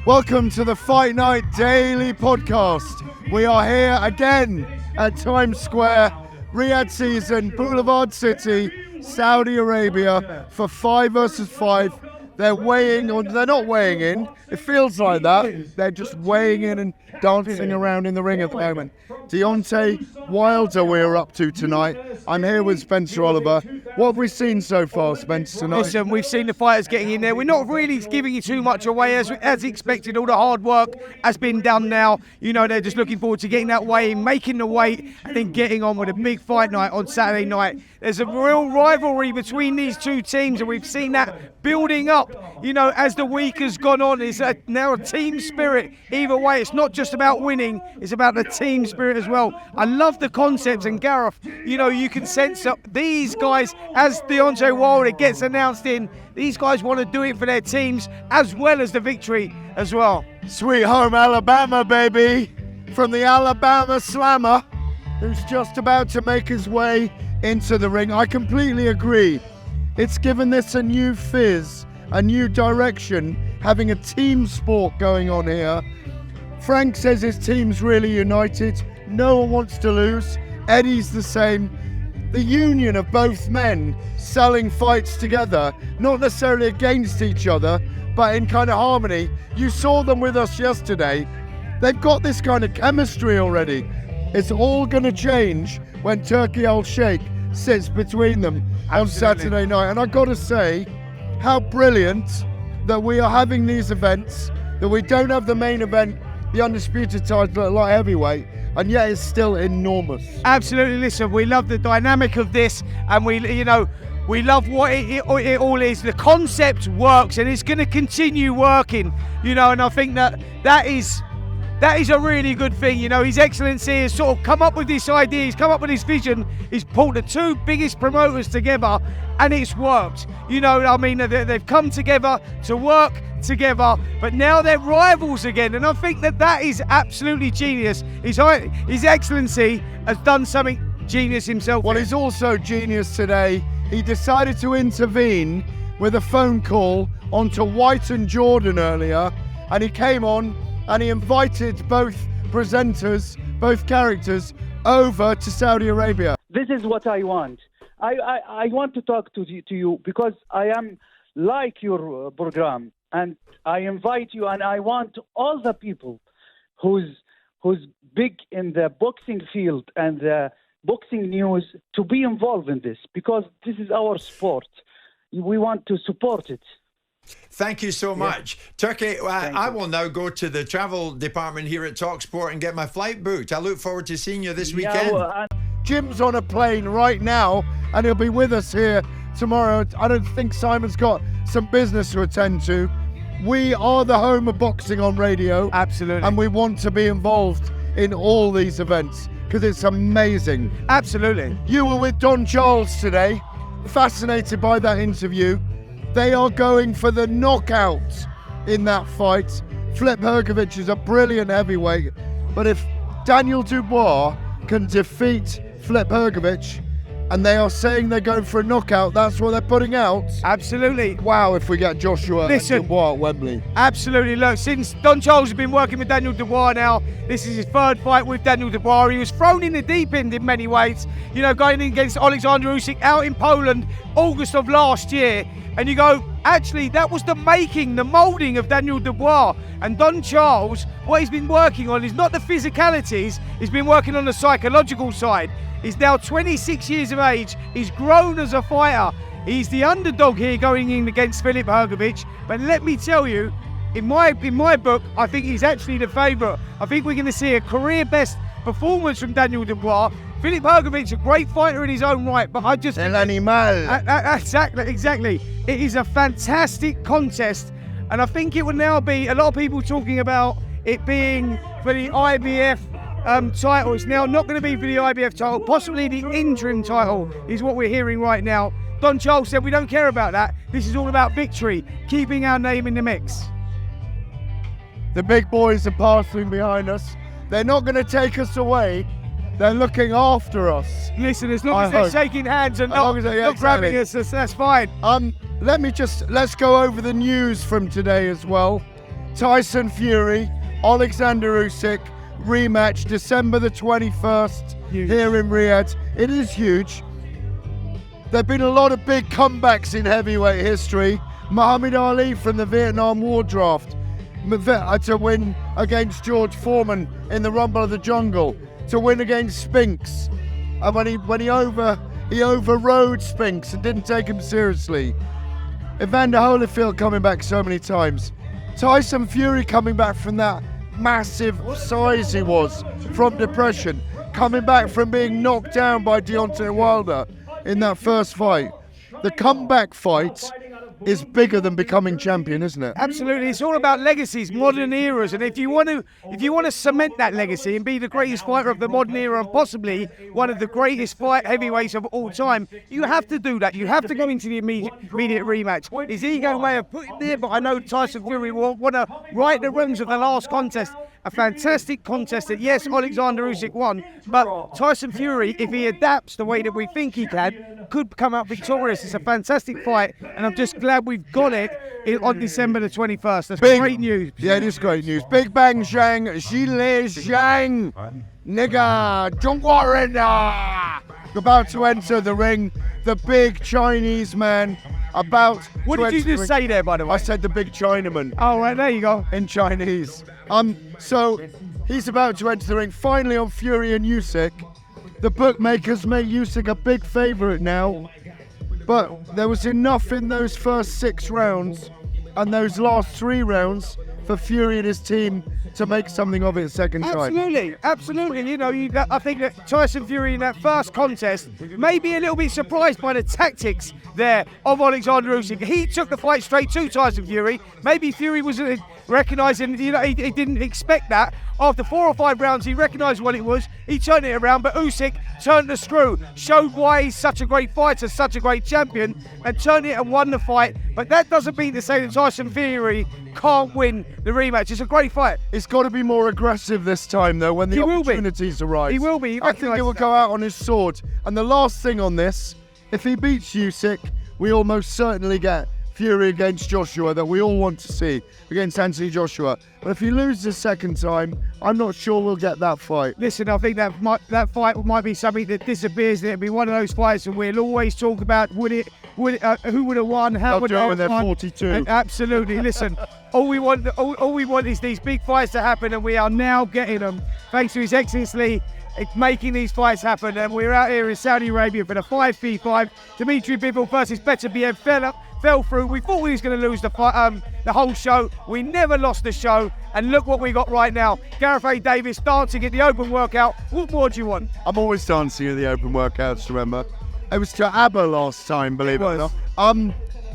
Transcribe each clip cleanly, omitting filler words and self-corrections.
Welcome to the Fight Night Daily Podcast. We are here again at Times Square, Riyadh season, Boulevard City, Saudi Arabia for 5 versus 5. They're not weighing in. It feels like that. They're just weighing in and dancing around in the ring at the moment. Deontay Wilder we're up to tonight. I'm here with Spencer Oliver. What have we seen so far, Spencer, tonight? Listen, we've seen the fighters getting in there. We're not really giving you too much away. As expected, all the hard work has been done now. You know, they're just looking forward to getting that weigh in, making the weight, and then getting on with a big fight night on Saturday night. There's a real rivalry between these two teams, and we've seen that building up, you know, as the week has gone on. It's now a team spirit. Either way, it's not just about winning, it's about the team spirit as well. I love the concepts, and Gareth, you know, you can sense that these guys, as Deontay Wilder gets announced in, these guys want to do it for their teams as well as the victory as well. Sweet home Alabama, baby, from the Alabama Slammer, who's just about to make his way into the ring. I completely agree. It's given this a new fizz, a new direction, having a team sport going on here. Frank says his team's really united. No one wants to lose. Eddie's the same. The union of both men selling fights together, not necessarily against each other, but in kind of harmony. You saw them with us yesterday. They've got this kind of chemistry already. It's all going to change when Turki Alalshikh sits between them on Saturday night. And I've got to say, how brilliant that we are having these events, that we don't have the main event, the undisputed title at light heavyweight, and yet it's still enormous. Absolutely. Listen, we love the dynamic of this, and we love what it all is. The concept works, and it's going to continue working, you know, and I think that is a really good thing. You know, His Excellency has sort of come up with this idea, he's come up with this vision, he's pulled the two biggest promoters together, and it's worked. You know, I mean, they've come together to work together, but now they're rivals again, and I think that is absolutely genius. His Excellency has done something genius himself. Well, he's also genius today. He decided to intervene with a phone call onto White and Jordan earlier, and he came on and he invited both presenters, both characters, over to Saudi Arabia. This is what I want. I want to talk to you because I am like your program, and I invite you, and I want all the people who's big in the boxing field and the boxing news to be involved in this, because this is our sport. We want to support it. Thank you so much. Turki, I will now go to the travel department here at talkSPORT and get my flight booked. I look forward to seeing you this weekend. Jim's on a plane right now, and he'll be with us here tomorrow. I don't think Simon's got some business to attend to. We are the home of boxing on radio. Absolutely. And we want to be involved in all these events because it's amazing. Absolutely. You were with Don Charles today. Fascinated by that interview. They are going for the knockout in that fight. Flip Hrgović is a brilliant heavyweight, but if Daniel Dubois can defeat Flip Hrgović, and they are saying they're going for a knockout, that's what they're putting out. Absolutely. Wow, if we get Joshua and Dubois at Wembley. Absolutely. Look, since Don Charles has been working with Daniel Dubois now, this is his third fight with Daniel Dubois. He was thrown in the deep end in many ways, you know, going in against Alexander Usyk out in Poland, August of last year. And you go, actually, that was the making, the moulding of Daniel Dubois. And Don Charles, what he's been working on is not the physicalities, he's been working on the psychological side. He's now 26 years of age, he's grown as a fighter. He's the underdog here going in against Flip Hrgović. But let me tell you, in my book, I think he's actually the favourite. I think we're going to see a career best performance from Daniel Dubois. Philip Hrgović, a great fighter in his own right, but I just... El animal. Exactly. It is a fantastic contest, and I think it will now be a lot of people talking about it being for the IBF title. It's now not going to be for the IBF title, possibly the interim title is what we're hearing right now. Don Charles said we don't care about that. This is all about victory, keeping our name in the mix. The big boys are passing behind us. They're not going to take us away. They're looking after us. Listen, as long as they're shaking hands and not grabbing us, that's fine. Let's go over the news from today as well. Tyson Fury, Alexander Usyk, rematch December the 21st here in Riyadh. It is huge. There have been a lot of big comebacks in heavyweight history. Muhammad Ali from the Vietnam War draft to win against George Foreman in the Rumble of the Jungle, to win against Spinks, and when he overrode Spinks and didn't take him seriously. Evander Holyfield coming back so many times. Tyson Fury coming back from that massive size he was from depression, coming back from being knocked down by Deontay Wilder in that first fight. The comeback fight is bigger than becoming champion, isn't it? Absolutely, it's all about legacies, modern eras, and if you want to cement that legacy and be the greatest fighter of the modern era and possibly one of the greatest heavyweights of all time, you have to do that. You have to go into the immediate rematch. His ego may have put him there, but I know Tyson Fury will want to right the wrongs of the last contest. A fantastic contest that, yes, Alexander Usyk won, but Tyson Fury, if he adapts the way that we think he can, could come out victorious. It's a fantastic fight, and I'm just glad we've got it on December the 21st. That's great news. Yeah, it is great news. Big Bang Zhang, Zhang, nigga, Zhang about to enter the ring. The big Chinese man about. What did you just say there, by the way? I said the big Chinaman. Oh, right, there you go. In Chinese. So he's about to enter the ring. Finally on Fury and Usyk. The bookmakers make Usyk a big favourite now. But there was enough in those first 6 rounds and those last 3 rounds for Fury and his team to make something of it second time. Absolutely. You know, I think that Tyson Fury in that first contest may be a little bit surprised by the tactics there of Alexander Usyk. He took the fight straight to Tyson Fury. Maybe Fury was recognising, he didn't expect that. After 4 or 5 rounds, he recognised what it was. He turned it around, but Usyk turned the screw, showed why he's such a great fighter, such a great champion, and turned it and won the fight. But that doesn't mean to say that Tyson Fury can't win the rematch. It's a great fight. It's got to be more aggressive this time, though, when the opportunities arise. He will be. I think he will go out on his sword. And the last thing on this, if he beats Usyk, we almost certainly get Fury against Joshua that we all want to see against Anthony Joshua. But if he loses the second time, I'm not sure we'll get that fight. Listen, I think that fight might be something that disappears. It'll be one of those fights that we'll always talk about. Who would have won? How would they'll do it it when they're 42. And absolutely. Listen, all we want is these big fights to happen, and we are now getting them thanks to His Excellency. It's making these fights happen, and we're out here in Saudi Arabia for the 5v5. Dimitri Bivol versus Beterbiev fell through. We thought we was going to lose the whole show. We never lost the show, and look what we got right now. Gareth A. Davies dancing at the open workout. What more do you want? I'm always dancing at the open workouts, remember? It was to ABBA last time, believe it or not.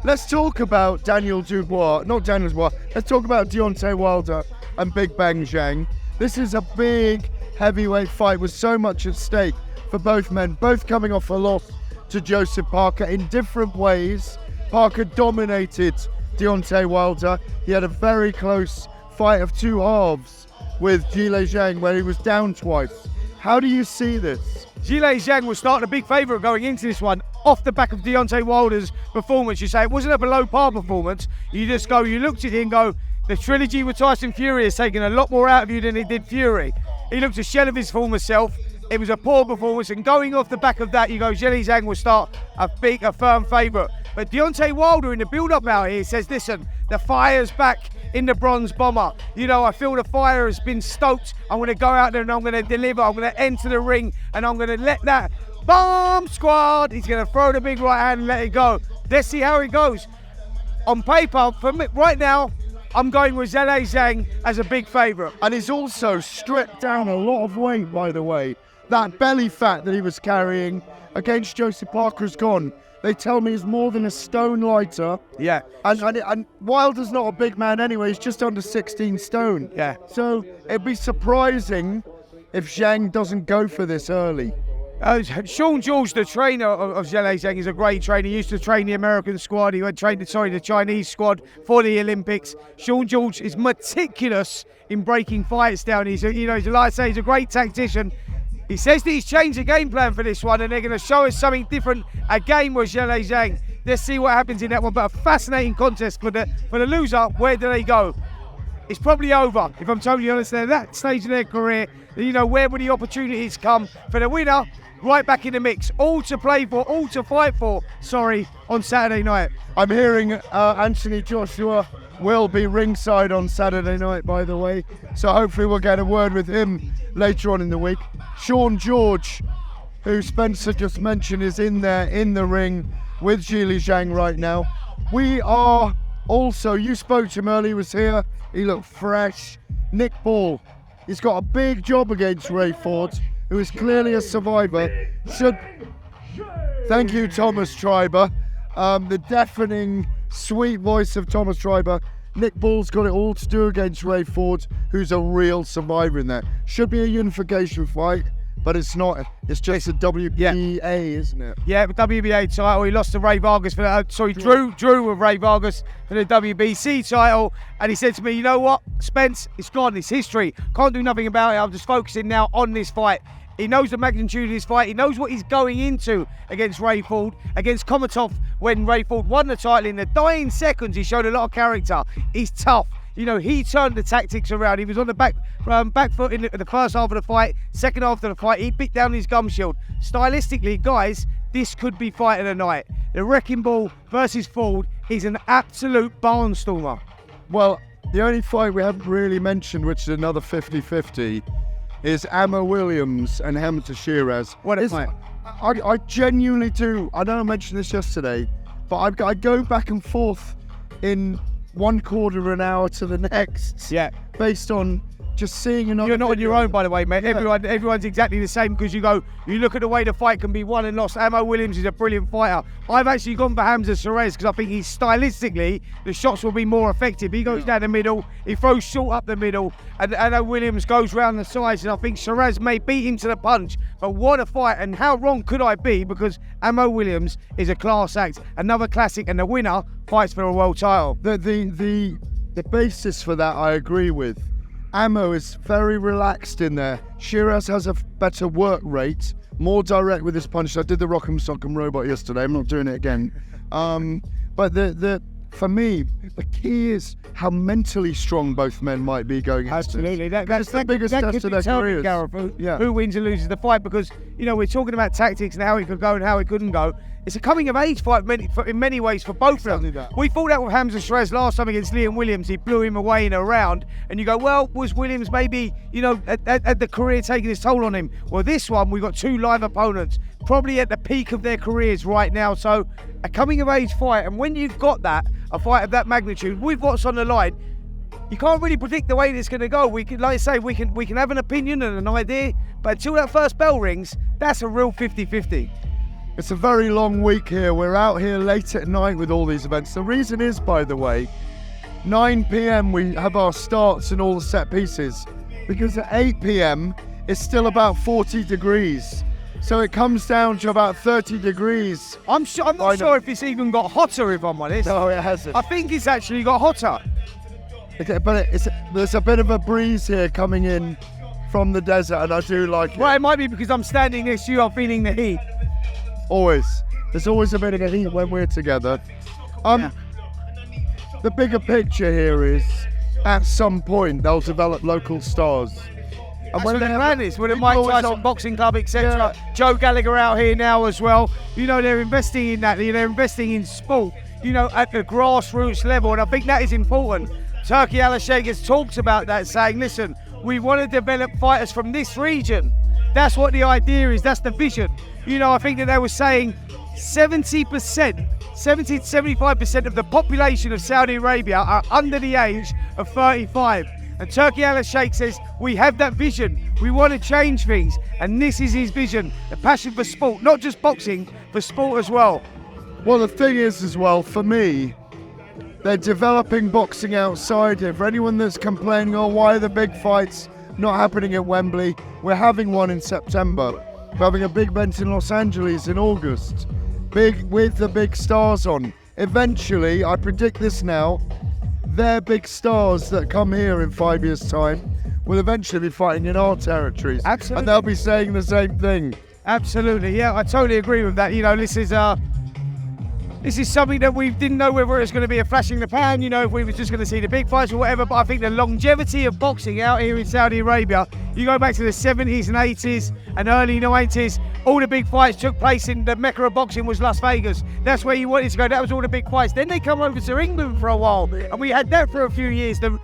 Let's talk about Dubois. Let's talk about Deontay Wilder and Big Bang Zhang. This is a big heavyweight fight with so much at stake for both men, both coming off a loss to Joseph Parker in different ways. Parker dominated Deontay Wilder. He had a very close fight of 2 halves with Zhang where he was down twice. How do you see this? Zhang was starting a big favourite going into this one off the back of Deontay Wilder's performance. You say it wasn't a below par performance. You looked at it and go, the trilogy with Tyson Fury has taken a lot more out of you than it did Fury. He looked a shell of his former self. It was a poor performance, and going off the back of that, you go, Zhang will start a firm favourite. But Deontay Wilder in the build-up out here says, listen, the fire's back in the Bronze Bomber. You know, I feel the fire has been stoked. I'm going to go out there and I'm going to deliver. I'm going to enter the ring and I'm going to let that bomb squad. He's going to throw the big right hand and let it go. Let's see how it goes. On paper, for me, right now, I'm going with Zhang as a big favourite. And he's also stripped down a lot of weight, by the way. That belly fat that he was carrying against Joseph Parker is gone. They tell me he's more than a stone lighter. Yeah. And Wilder's not a big man anyway. He's just under 16 stone. Yeah. So it'd be surprising if Zhang doesn't go for this early. Sean George, the trainer of Zhang, is a great trainer. He used to train the American squad. He trained the Chinese squad for the Olympics. Sean George is meticulous in breaking fights down. He's a great tactician. He says that he's changed the game plan for this one, and they're going to show us something different again with Zhang. Let's see what happens in that one. But a fascinating contest for the loser. Where do they go? it's probably over. If I'm totally honest, they're at that stage of their career. You know, where will the opportunities come for the winner? Right back in the mix, all to play for, all to fight for. On Saturday night. I'm hearing Anthony Joshua will be ringside on Saturday night, by the way. So hopefully we'll get a word with him later on in the week. Sean George, who Spencer just mentioned, is in there in the ring with Zhang right now. We are also, you spoke to him earlier, he was here. He looked fresh. Nick Ball, he's got a big job against Ray Ford, who is clearly a survivor. Thank you, Thomas Triber. The deafening, sweet voice of Thomas Triber. Nick Ball's got it all to do against Ray Ford, who's a real survivor in that. Should be a unification fight, but it's not. It's just a WBA, isn't it? Yeah, the WBA title. He lost to Ray Vargas for that. Drew with Ray Vargas for the WBC title. And he said to me, you know what, Spence, it's gone. It's history. Can't do nothing about it. I'm just focusing now on this fight. He knows the magnitude of his fight. He knows what he's going into against Ray Ford, against Komatov. When Ray Ford won the title in the dying seconds, he showed a lot of character. He's tough. You know, he turned the tactics around. He was on the back foot in the first half of the fight. Second half of the fight, he beat down his gum shield. Stylistically, guys, this could be fight of the night. The Wrecking Ball versus Ford is an absolute barnstormer. Well, the only fight we haven't really mentioned, which is another 50-50, is Ammo Williams and Hamza Sheeraz. What a fight. I genuinely do. I know I mentioned this yesterday, but I go back and forth in 1/4 of an hour to the next. Yeah. Based on just seeing another. You're not on video. your own, by the way, mate. Yeah. Everyone's exactly the same, because you look at the way the fight can be won and lost. Ammo Williams is a brilliant fighter. I've actually gone for Hamza Sheeraz because I think he's stylistically, the shots will be more effective. He goes down the middle, he throws short up the middle, and Ammo Williams goes round the sides, and I think Sheeraz may beat him to the punch. But what a fight, and how wrong could I be, because Ammo Williams is a class act, another classic, and the winner fights for a world title. The basis for that I agree with. Ammo is very relaxed in there. Sheeraz has a better work rate, more direct with his punch. I did the Rock'em Sock'em Robot yesterday. I'm not doing it again. But for me, the key is how mentally strong both men might be going into Absolutely, this. that's the biggest test of their careers. Gareth, who wins and loses the fight, because we're talking about tactics and how it could go and how it couldn't go. It's a coming of age fight in many ways for both of them. We fought out with Hamza Sheeraz last time against Liam Williams. He blew him away in a round, and you go, well, was Williams maybe at the career taking its toll on him? Well, this one we've got two live opponents, probably at the peak of their careers right now. So a coming of age fight, and when you've got a fight of that magnitude with what's on the line, you can't really predict the way it's going to go. We can, like I say, we can have an opinion and an idea, but until that first bell rings, that's a real 50-50. It's a very long week here. We're out here late at night with all these events. The reason is, by the way, 9 p.m. we have our starts and all the set pieces, because at 8 p.m. it's still about 40 degrees. So it comes down to about 30 degrees. I'm not sure if it's even got hotter, if I'm honest. No, it hasn't. I think it's actually got hotter. Okay, but there's a bit of a breeze here coming in from the desert, and I do like it. Well, it might be because I'm standing next to you, I'm feeling the heat. Always. There's always a bit of a heat when we're together. The bigger picture here is, at some point, they'll develop local stars. And when the plan is, with the Mike Tyson Boxing Club, etc. Yeah. Joe Gallagher out here now as well. They're investing in that. They're investing in sport, at the grassroots level. And I think that is important. Turki Alalshikh has talked about that, saying, listen, we want to develop fighters from this region. That's what the idea is. That's the vision. I think that they were saying 70 to 75% of the population of Saudi Arabia are under the age of 35. And Turki Alalshikh says, we have that vision. We want to change things. And this is his vision. The passion for sport, not just boxing, for sport as well. Well, the thing is as well, for me, they're developing boxing outside here. For anyone that's complaining, why are the big fights not happening at Wembley? We're having one in September. We're having a big event in Los Angeles in August. Big, with the big stars on. Eventually, I predict this now, their big stars that come here in 5 years' time will eventually be fighting in our territories. Absolutely. And they'll be saying the same thing. Absolutely, yeah, I totally agree with that. This is This is something that we didn't know whether it was going to be a flash in the pan, you know, if we were just going to see the big fights or whatever, but I think the longevity of boxing out here in Saudi Arabia, you go back to the 70s and 80s and early 90s, all the big fights took place in the Mecca of boxing was Las Vegas. That's where you wanted to go, that was all the big fights. Then they come over to England for a while, and we had that for a few years. The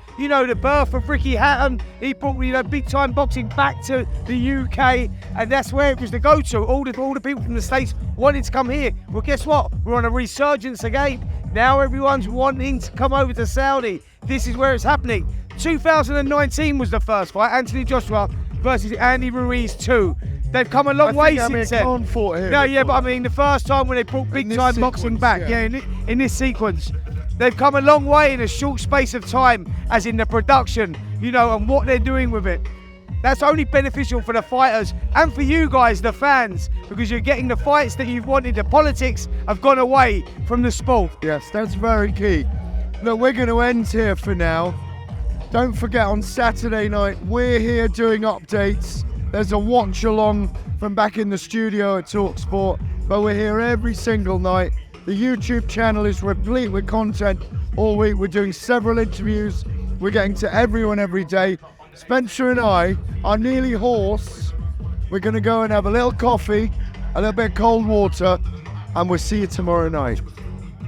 birth of Ricky Hatton, he brought, big time boxing back to the UK, and that's where it was the go-to. All the people from the States wanted to come here. Well, guess what? We're on a resurgence again. Now everyone's wanting to come over to Saudi. This is where it's happening. 2019 was the first fight, Anthony Joshua versus Andy Ruiz 2. They've come a long way since then. No, yeah, but I mean the first time when they brought big time boxing back, in this sequence. They've come a long way in a short space of time, as in the production, and what they're doing with it. That's only beneficial for the fighters and for you guys, the fans, because you're getting the fights that you've wanted. The politics have gone away from the sport. Yes, that's very key. Look, we're going to end here for now. Don't forget, on Saturday night, we're here doing updates. There's a watch along from back in the studio at talkSPORT, but we're here every single night. The YouTube channel is replete with content all week. We're doing several interviews. We're getting to everyone every day. Spencer and I are nearly hoarse. We're going to go and have a little coffee, a little bit of cold water, and we'll see you tomorrow night.